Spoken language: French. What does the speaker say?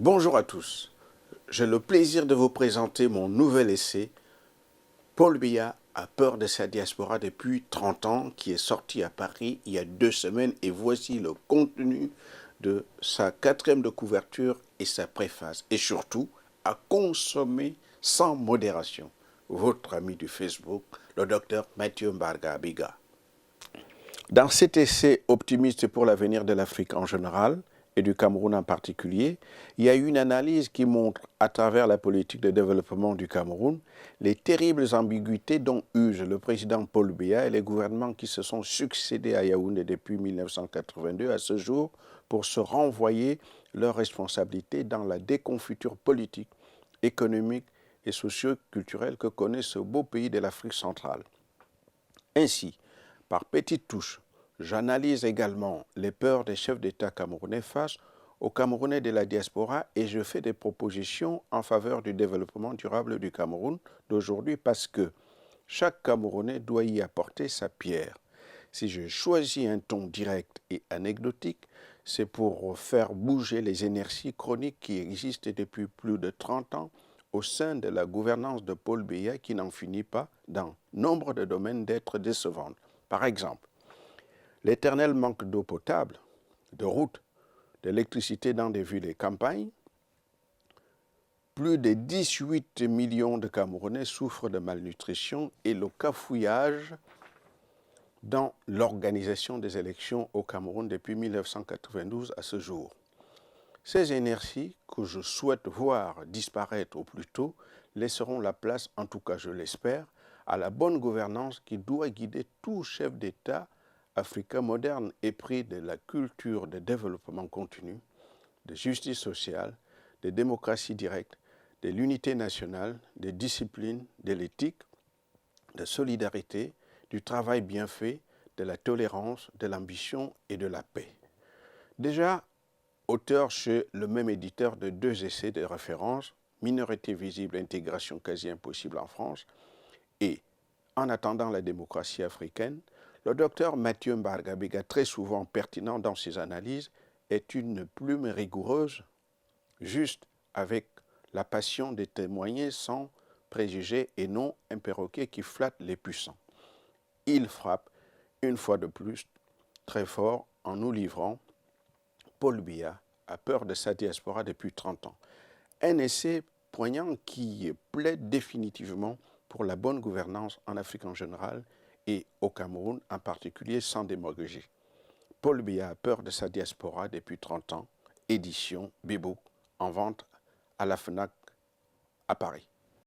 Bonjour à tous. J'ai le plaisir de vous présenter mon nouvel essai, Paul Biya a peur de sa diaspora depuis 30 ans, qui est sorti à Paris il y a 2 semaines, et voici le contenu de sa quatrième de couverture et sa préface. Et surtout, à consommer sans modération. Votre ami du Facebook, le docteur Mathieu Mbarga Biga. Dans cet essai optimiste pour l'avenir de l'Afrique en général, et du Cameroun en particulier, il y a une analyse qui montre, à travers la politique de développement du Cameroun, les terribles ambiguïtés dont usent le président Paul Biya et les gouvernements qui se sont succédés à Yaoundé depuis 1982 à ce jour pour se renvoyer leurs responsabilités dans la déconfiture politique, économique et socio-culturelle que connaît ce beau pays de l'Afrique centrale. Ainsi, par petites touches, j'analyse également les peurs des chefs d'État camerounais face aux Camerounais de la diaspora et je fais des propositions en faveur du développement durable du Cameroun d'aujourd'hui parce que chaque Camerounais doit y apporter sa pierre. Si je choisis un ton direct et anecdotique, c'est pour faire bouger les inerties chroniques qui existent depuis plus de 30 ans au sein de la gouvernance de Paul Biya qui n'en finit pas, dans nombre de domaines, d'être décevante. Par exemple, l'éternel manque d'eau potable, de routes, d'électricité dans des villes et campagnes. Plus de 18 millions de Camerounais souffrent de malnutrition et le cafouillage dans l'organisation des élections au Cameroun depuis 1992 à ce jour. Ces inerties que je souhaite voir disparaître au plus tôt laisseront la place, en tout cas je l'espère, à la bonne gouvernance qui doit guider tout chef d'État africain moderne épris de la culture de développement continu, de justice sociale, de démocratie directe, de l'unité nationale, de discipline, de l'éthique, de solidarité, du travail bien fait, de la tolérance, de l'ambition et de la paix. Déjà, auteur chez le même éditeur de 2 essais de référence, Minorité visible, intégration quasi impossible en France, et En attendant la démocratie africaine, le docteur Mathieu Mbarga Biga, très souvent pertinent dans ses analyses, est une plume rigoureuse, juste, avec la passion de témoigner sans préjugés et non un perroquet qui flatte les puissants. Il frappe, une fois de plus, très fort en nous livrant Paul Biya a peur de sa diaspora depuis 30 ans. Un essai poignant qui plaide définitivement pour la bonne gouvernance en Afrique en général et au Cameroun en particulier sans démagogie. Paul Biya a peur de sa diaspora depuis 30 ans, édition Bibouk, en vente à la FNAC à Paris.